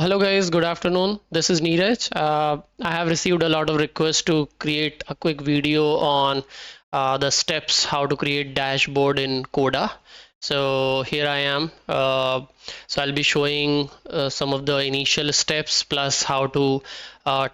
Hello guys, good afternoon. This is Neeraj. I have received a lot of requests to create a quick video on the steps how to create dashboard in Coda. So here I am. So I'll be showing some of the initial steps plus how to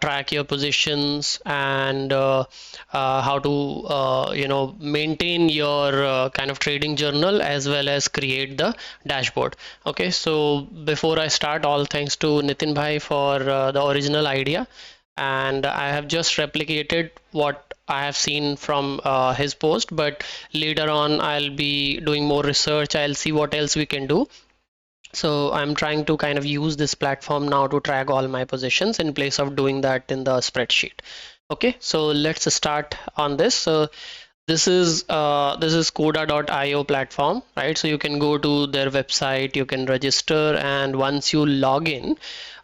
track your positions and how to maintain your kind of trading journal as well as create the dashboard. Okay, so before I start, all thanks to Nitin Bhai for the original idea, and I have just replicated what I have seen from his post, but later on I'll be doing more research. I'll see what else we can do. So I'm trying to kind of use this platform now to track all my positions in place of doing that in the spreadsheet. Okay, so let's start on this. So this is Coda.io platform, right? So you can go to their website, you can register, and once you log in,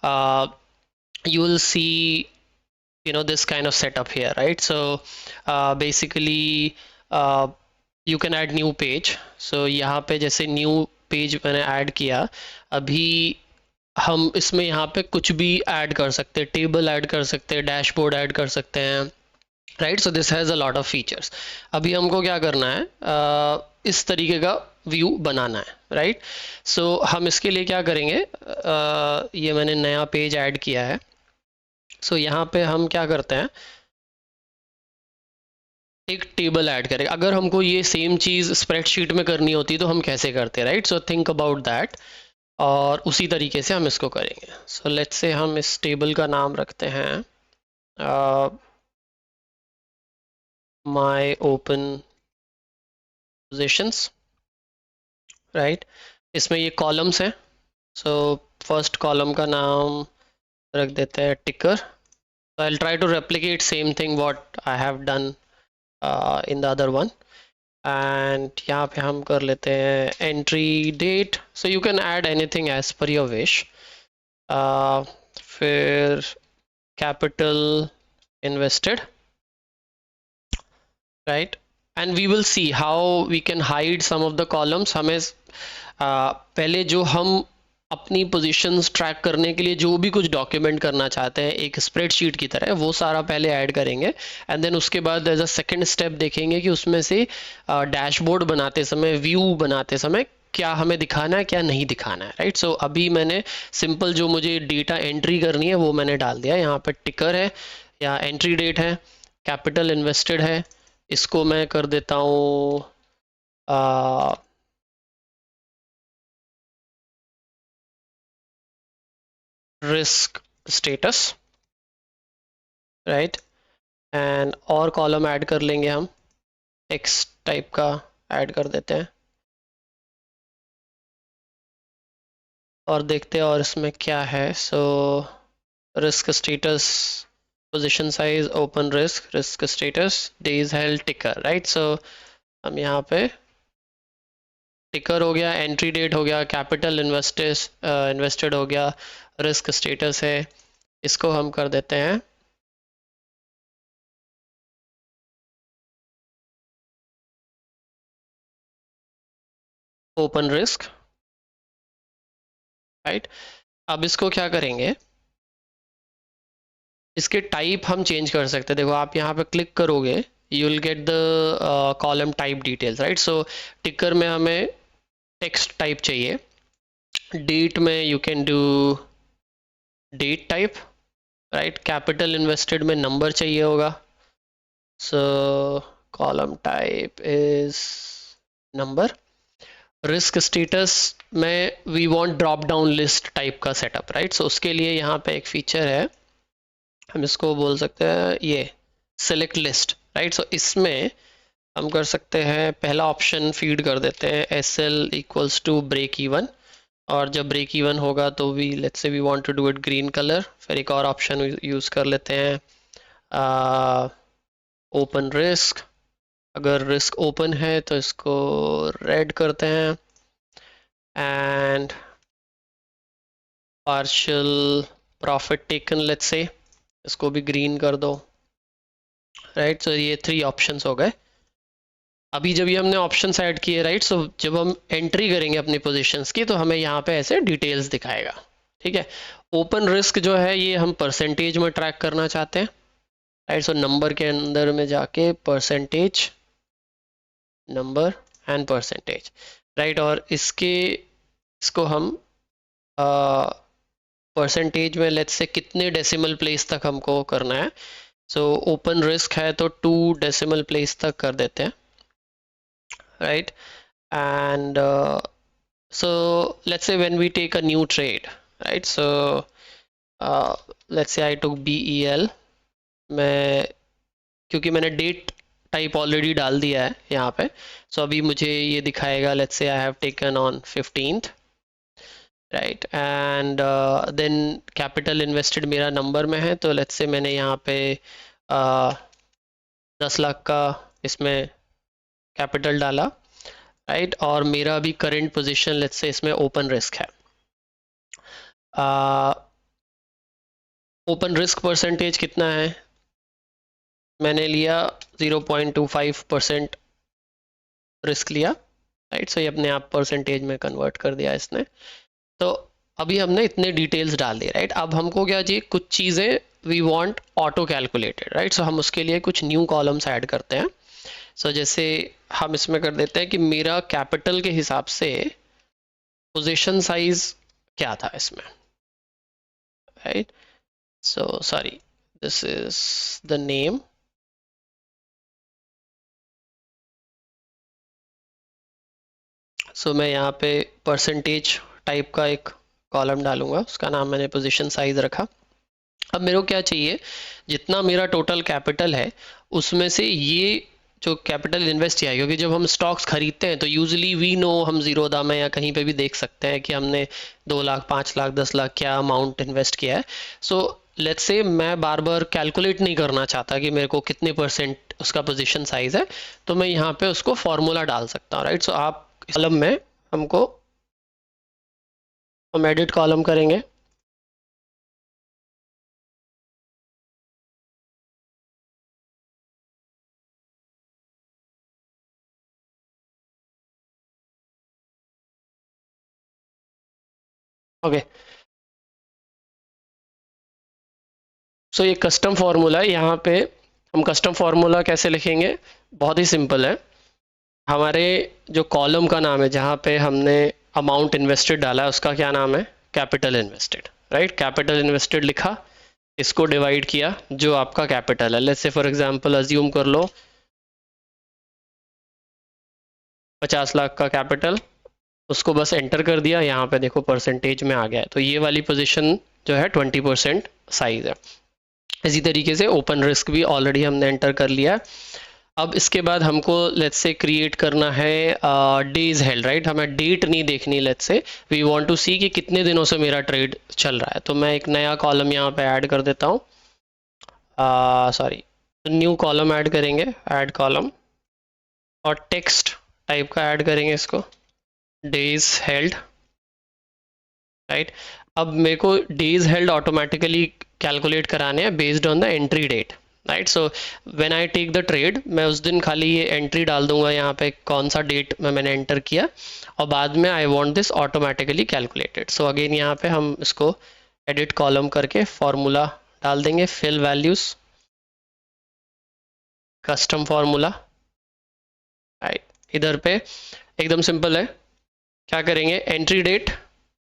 uh, you will see this kind of setup here, right? So basically you can add new page. So यहाँ पे जैसे new page मैंने add किया, अभी हम इसमें यहाँ पे कुछ भी ऐड कर सकते हैं, टेबल ऐड कर सकते हैं, डैशबोर्ड ऐड कर सकते हैं, right? So this has a lot of features. अभी हमको क्या करना है, इस तरीके का व्यू बनाना है, राइट? सो हम इसके लिए क्या करेंगे, ये मैंने नया पेज ऐड किया है. सो यहाँ पे हम क्या करते हैं, एक टेबल ऐड करें. अगर हमको ये सेम चीज़ स्प्रेडशीट में करनी होती तो हम कैसे करते, right? So think about that, और उसी तरीके से हम इसको करेंगे. सो लेट्स से हम इस टेबल का नाम रखते हैं माय ओपन पोजीशंस, राइट? इसमें ये कॉलम्स हैं. सो फर्स्ट कॉलम का नाम रख देते हैं टिकर. So I'll try to replicate same thing what I have done in the other one. And यहाँ पे हम कर लेते हैं entry date. So you can add anything as per your wish. फिर capital invested, right? And we will see how we can hide some of the columns. हमें पहले जो हम अपनी पोजीशंस ट्रैक करने के लिए जो भी कुछ डॉक्यूमेंट करना चाहते हैं एक स्प्रेडशीट की तरह, वो सारा पहले ऐड करेंगे. एंड देन उसके बाद एज अ सेकंड स्टेप देखेंगे कि उसमें से डैशबोर्ड बनाते समय, व्यू बनाते समय क्या हमें दिखाना है, क्या नहीं दिखाना है, राइट? सो अभी मैंने सिंपल जो मुझे डेटा एंट्री करनी है वो मैंने डाल दिया. यहाँ पर टिकर है या एंट्री डेट है, कैपिटल इन्वेस्टेड है. इसको मैं कर देता हूँ रिस्क स्टेटस, राइट? एंड और कॉलम ऐड कर लेंगे हम, एक्स टाइप का ऐड कर देते हैं और देखते हैं और इसमें क्या है. So risk status, position size, open risk, risk status, days held, टिकर, राइट? सो हम यहाँ पे टिकर हो गया, एंट्री डेट हो गया, कैपिटल इन्वेस्टेड हो गया, रिस्क स्टेटस है. इसको हम कर देते हैं ओपन रिस्क, राइट? अब इसको क्या करेंगे, इसके टाइप हम चेंज कर सकते हैं. देखो आप यहाँ पे क्लिक करोगे, you will get the column type details, right? So ticker में हमें टेक्स्ट टाइप चाहिए, डेट में you can do date type, right? Capital invested में नंबर चाहिए होगा. So column type is number. Risk status में we want drop down list type का setup, right? So उसके लिए यहाँ पे एक फीचर है, हम इसको बोल सकते हैं ये सिलेक्ट लिस्ट, राइट? सो इसमें हम कर सकते हैं, पहला ऑप्शन फीड कर देते हैं S L equals to break even, और जब ब्रेक इवन होगा तो we let's say we want to do it green colour. फिर एक और ऑप्शन यूज कर लेते हैं ओपन रिस्क. अगर रिस्क ओपन है तो इसको रेड करते हैं. And partial profit taken, let's say इसको भी ग्रीन कर दो, राइट? सो ये 3 ऑप्शंस हो गए. अभी जब ये हमने ऑप्शंस ऐड किए, राइट? सो जब हम एंट्री करेंगे अपनी पोजीशंस की तो हमें यहाँ पे ऐसे डिटेल्स दिखाएगा, ठीक है? ओपन रिस्क जो है ये हम परसेंटेज में ट्रैक करना चाहते हैं, राइट। सो नंबर के अंदर में जाके percentage, number and percentage, right. और इसको हम परसेंटेज में लेट्स से कितने डेसिमल प्लेस तक हमको करना है। सो ओपन रिस्क है तो 2 डेसिमल प्लेस तक कर देते हैं, right. And so let's say when we take a new trade, right? So let's say I took BEL, मैं क्योंकि मैंने डेट टाइप ऑलरेडी डाल दिया है यहाँ पे, सो अभी मुझे ये दिखाएगा let's say I have taken on 15th, right. And then capital invested मेरा नंबर में है, तो लेट्स से मैंने यहाँ पे 10 लाख का इसमें कैपिटल डाला, राइट। और मेरा अभी करेंट पोजीशन लेट्स से इसमें ओपन रिस्क है। ओपन रिस्क परसेंटेज कितना है, मैंने लिया 0.25% रिस्क लिया, राइट। सो ये अपने आप परसेंटेज में कन्वर्ट कर दिया इसने। तो अभी हमने इतने डिटेल्स डाल दिए, राइट। अब हमको क्या चाहिए, कुछ चीज़ें we want auto calculated, right. So हम उसके लिए कुछ न्यू कॉलम्स ऐड करते हैं। सो जैसे हम इसमें कर देते हैं कि मेरा कैपिटल के हिसाब से पोजीशन साइज क्या था इसमें, right. So sorry, this is the name, so मैं यहाँ पे परसेंटेज टाइप का एक कॉलम डालूंगा, उसका नाम मैंने पोजीशन साइज रखा। अब मेरे को क्या चाहिए, जितना मेरा टोटल कैपिटल है उसमें से ये जो कैपिटल इन्वेस्ट किया है, क्योंकि जब हम स्टॉक्स खरीदते हैं तो यूजुअली वी नो, हम जीरो दाम है या कहीं पे भी देख सकते हैं कि हमने 2 लाख 5 लाख 10 लाख क्या अमाउंट इन्वेस्ट किया है। सो लेट्स से मैं बार बार कैलकुलेट नहीं करना चाहता कि मेरे को कितने परसेंट उसका पोजीशन साइज है, तो मैं यहाँ पे उसको फॉर्मूला डाल सकता हूँ, राइट। सो आप कॉलम में हमको हम एडिट कॉलम करेंगे, ओके। सो ये कस्टम फार्मूला है, यहाँ पे हम कस्टम फार्मूला कैसे लिखेंगे, बहुत ही सिंपल है। हमारे जो कॉलम का नाम है जहाँ पे हमने अमाउंट इन्वेस्टेड डाला है उसका क्या नाम है, capital invested, right. Capital invested लिखा, इसको डिवाइड किया जो आपका कैपिटल है, let's say for example assume कर लो 50 लाख का कैपिटल, उसको बस एंटर कर दिया, यहाँ पे देखो परसेंटेज में आ गया है, तो ये वाली पोजीशन जो है 20% साइज है। इसी तरीके से ओपन रिस्क भी ऑलरेडी हमने एंटर कर लिया। अब इसके बाद हमको लेट्स से क्रिएट करना है डेज हेल्ड, राइट। हमें डेट नहीं देखनी, let's say we want to सी कि कितने दिनों से मेरा ट्रेड चल रहा है। तो मैं एक नया कॉलम यहाँ पे ऐड कर देता हूँ, सॉरी न्यू कॉलम ऐड करेंगे, ऐड कॉलम, और टेक्स्ट टाइप का ऐड करेंगे इसको, डेज हेल्ड, राइट। अब मेरे को डेज हेल्ड ऑटोमेटिकली कैलकुलेट कराने हैं based on the entry date, right. So when I take the trade, मैं उस दिन खाली ये एंट्री डाल दूंगा यहाँ पे कौन सा डेट में मैंने एंटर किया, और बाद में I want this automatically calculated. So again यहाँ पे हम इसको एडिट कॉलम करके फॉर्मूला डाल देंगे, fill values, custom formula, right. इधर पे एकदम सिंपल है, क्या करेंगे, एंट्री डेट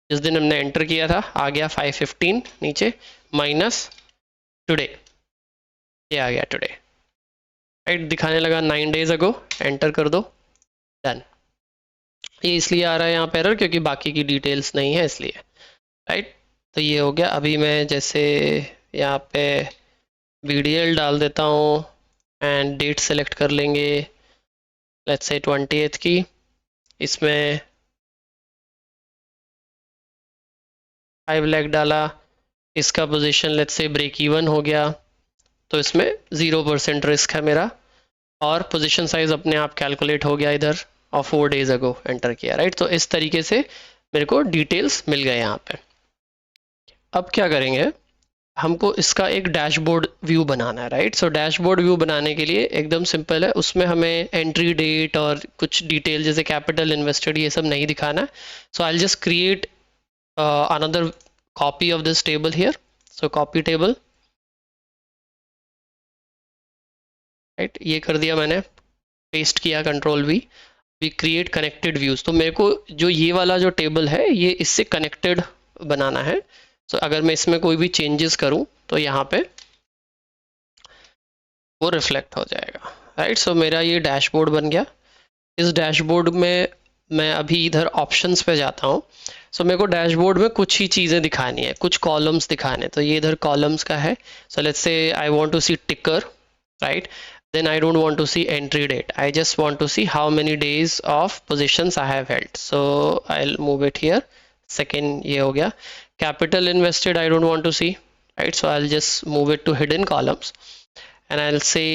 जिस दिन हमने एंटर किया था आ गया 515 नीचे, माइनस टुडे, ये आ गया टुडे, राइट। दिखाने लगा 9 days अगो, एंटर कर दो, डन। ये इसलिए आ रहा है यहाँ पे एरर क्योंकि बाकी की डिटेल्स नहीं है इसलिए, राइट। तो ये हो गया। अभी मैं जैसे यहाँ पे BDL डाल देता हूँ एंड डेट सेलेक्ट कर लेंगे, लेट्स से 28th की, इसमें 5 लाख डाला, इसका position let's say break even हो गया, तो इसमें 0% रिस्क है मेरा, और पोजीशन साइज अपने आप कैलकुलेट हो गया इधर, और 4 days अगो एंटर किया, राइट। तो इस तरीके से मेरे को डिटेल्स मिल गए यहाँ पे। अब क्या करेंगे, हमको इसका एक डैशबोर्ड व्यू बनाना है, राइट। सो डैशबोर्ड व्यू बनाने के लिए एकदम सिंपल है, उसमें हमें एंट्री डेट और कुछ डिटेल जैसे कैपिटल इन्वेस्टेड ये सब नहीं दिखाना है। So I will just create another copy of this table here. So copy table, right, ये कर दिया मैंने, पेस्ट किया, control V, we create connected views. तो मेरे को जो ये वाला जो टेबल है ये इससे कनेक्टेड बनाना है। सो अगर मैं इसमें कोई भी चेंजेस करूं तो यहाँ पे वो रिफ्लेक्ट हो जाएगा, राइट। सो मेरा ये डैशबोर्ड बन गया। इस डैशबोर्ड में मैं अभी इधर ऑप्शंस पे जाता हूँ। सो मेरे को डैशबोर्ड में कुछ ही चीज़ें दिखानी है, कुछ कॉलम्स दिखाने हैं। तो ये इधर कॉलम्स का है। So let's say I want to सी टिकर, right, then I don't want to see entry date, I just want to see how many days of positions I have held. So I'll move it here, second ये हो गया। capital invested I don't want to see, right, so I'll just move it to hidden columns and I'll say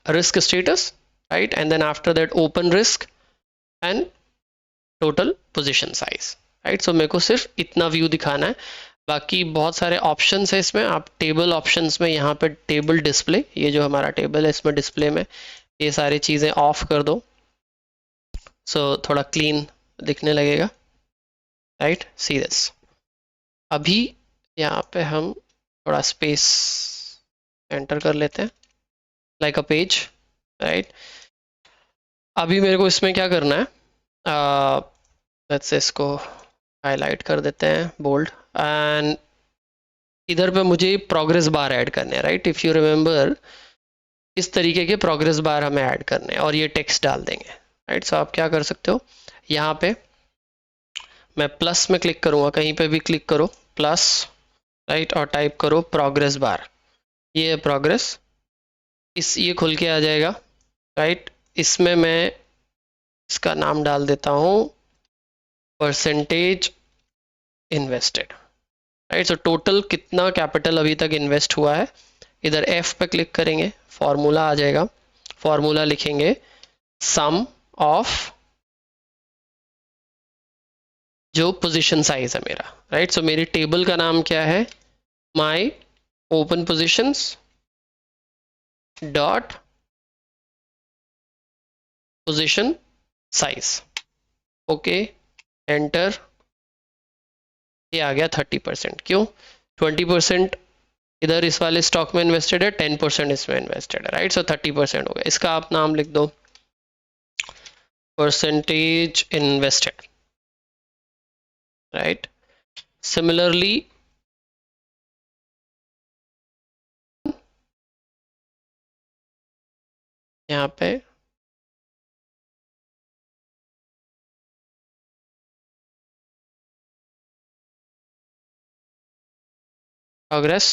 risk status, right, and then after that open risk and total position size, right। so मेरे को सिर्फ इतना view दिखाना है, बाकी बहुत सारे options है इसमें। आप टेबल ऑप्शंस में यहाँ पे टेबल डिस्प्ले, ये जो हमारा टेबल है इसमें डिस्प्ले में ये सारी चीज़ें ऑफ कर दो, सो थोड़ा क्लीन दिखने लगेगा, राइट। सी दिस, अभी यहाँ पे हम थोड़ा स्पेस एंटर कर लेते हैं, लाइक अ पेज, राइट। अभी मेरे को इसमें क्या करना है, लेट्स से इसको हाईलाइट कर देते हैं बोल्ड, एंड इधर पे मुझे प्रोग्रेस बार ऐड करने हैं, राइट। इफ़ यू रिमेंबर इस तरीके के प्रोग्रेस बार हमें ऐड करने हैं और ये टेक्स्ट डाल देंगे, राइट। सो आप क्या कर सकते हो, यहाँ पे मैं प्लस में क्लिक करूँगा, कहीं पे भी क्लिक करो प्लस, राइट, और टाइप करो प्रोग्रेस बार, ये है प्रोग्रेस, इस ये खुल के आ जाएगा, राइट। इसमें मैं इसका नाम डाल देता हूँ percentage invested, right. So total कितना कैपिटल अभी तक इन्वेस्ट हुआ है, इधर F पे क्लिक करेंगे, फॉर्मूला आ जाएगा, फॉर्मूला लिखेंगे सम ऑफ जो पोजीशन साइज है मेरा, राइट। सो मेरी टेबल का नाम क्या है, my open positions dot position size, okay, enter. ये आ गया 30%, क्यों 20% इधर इस वाले स्टॉक में इन्वेस्टेड है, 10% इसमें इन्वेस्टेड है, राइट। सो 30% हो गया। इसका आप नाम लिख दो परसेंटेज इन्वेस्टेड, राइट। सिमिलरली यहाँ पे progress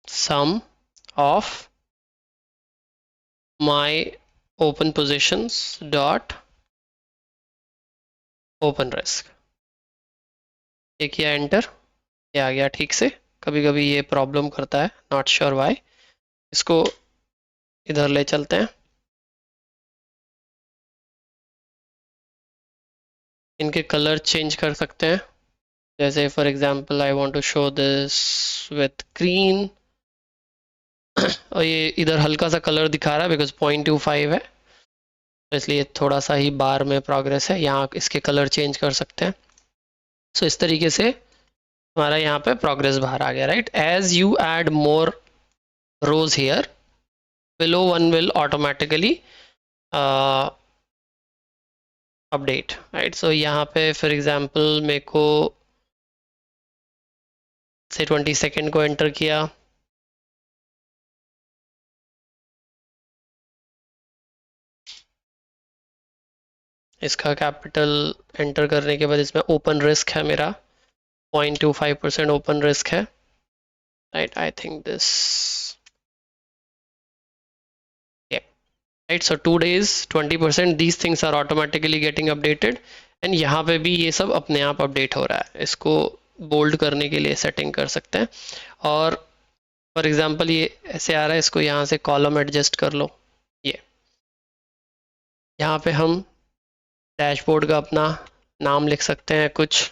sum of my open positions dot open risk, ये किया एंटर, ये आ गया ठीक से। कभी कभी ये प्रॉब्लम करता है, नॉट श्योर वाई। इसको इधर ले चलते हैं, इनके कलर चेंज कर सकते हैं, जैसे for example I want to show this with green, और ये इधर हल्का सा कलर दिखा रहा है बिकॉज 0.25 है, तो इसलिए थोड़ा सा ही बार में प्रोग्रेस है, यहाँ इसके कलर चेंज कर सकते हैं। सो इस तरीके से हमारा यहाँ पे प्रोग्रेस बाहर आ गया, right. As you add more rows here, below one will automatically update, right. So यहाँ पे फॉर एग्जांपल मेरे को से 22 को एंटर किया, इसका कैपिटल एंटर करने के बाद इसमें ओपन रिस्क है मेरा 0.25% ओपन रिस्क है, right. I think this, right. So 2 days 20%, these things are automatically getting updated, and यहाँ पे भी ये सब अपने आप अपडेट हो रहा है। इसको बोल्ड करने के लिए सेटिंग कर सकते हैं, और फॉर एग्जांपल ये ऐसे आ रहा है, इसको यहाँ से कॉलम एडजस्ट कर लो। ये यहाँ पे हम डैशबोर्ड का अपना नाम लिख सकते हैं कुछ,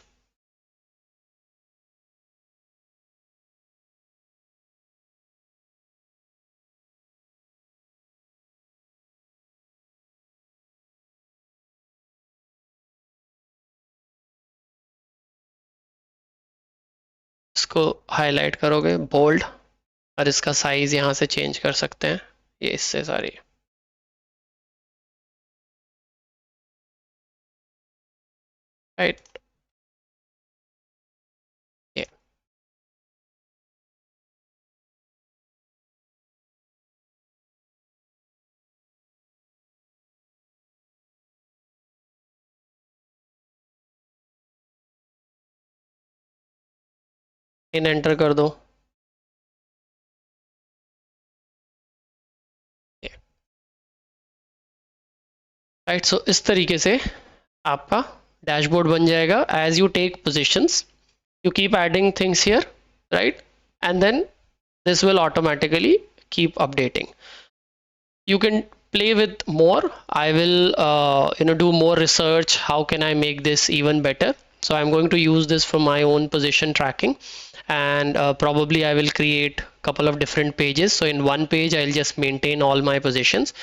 इसको हाईलाइट करोगे बोल्ड, और इसका साइज यहाँ से चेंज कर सकते हैं, ये इससे सारी। राइट, ये इन एंटर कर दो। राइट, सो इस तरीके से आपका डैशबोर्ड बन जाएगा। As you take positions you keep adding things here, right, and then this will automatically keep updating. You can play with more. I will do more research, how can I make this even better. So I'm going to use this for my own position tracking, and probably I will create a couple of different pages. So in one page I'll just maintain all my positions,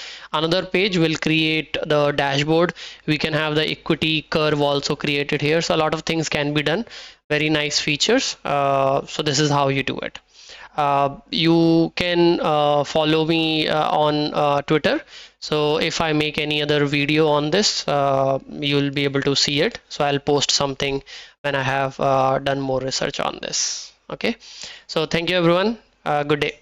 another page will create the dashboard. We can have the equity curve also created here, so a lot of things can be done. Very nice features. So this is how you do it. You can follow me on Twitter. So if I make any other video on this, you'll be able to see it. So I'll post something when I have done more research on this. Okay. So thank you everyone. Good day.